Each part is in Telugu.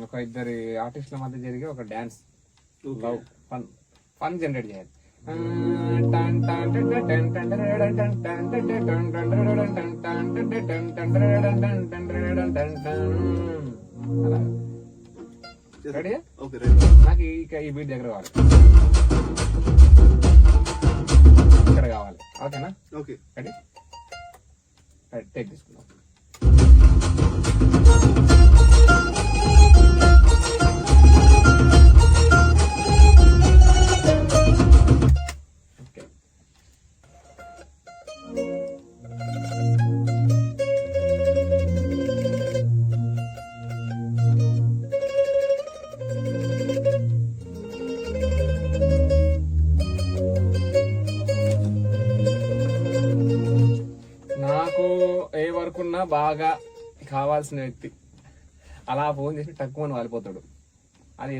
ఒక ఇద్దరి ఆర్టిస్టుల మధ్య జరిగే ఒక డాన్స్ లవ్ ఫన్ జనరేట్ చేయాలి. నాకు ఈ బీట్ దగ్గర కావాలి, ఇక్కడ కావాలి. ఓకేనా? Okay ready? టేక్ తీసుకుందాం. బాగా కావాల్సిన వ్యక్తి అలా ఫోన్ చేసి టక్కుమని వాలిపోతాడు. అది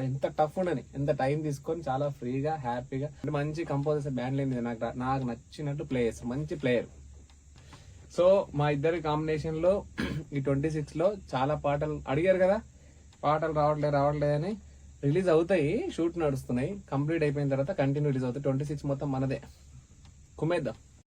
ఎంత టఫ్ ఉండని, ఎంత టైం తీసుకొని చాలా ఫ్రీగా హ్యాపీగా మంచి కంపోజర్స్ బ్యాండ్ లేని నాకు నచ్చినట్టు ప్లే చేస్తాడు, మంచి ప్లేయర్. సో మా ఇద్దరి కాంబినేషన్ లో ఈ 26 లో చాలా పాటలు అడిగారు కదా, పాటలు రావట్లేదు అని రిలీజ్ అవుతాయి, షూట్ నడుస్తున్నాయి, కంప్లీట్ అయిపోయిన తర్వాత కంటిన్యూ రిలీజ్ అవుతాయి. 26 మొత్తం మనదే, కుమ్మేద్దాం.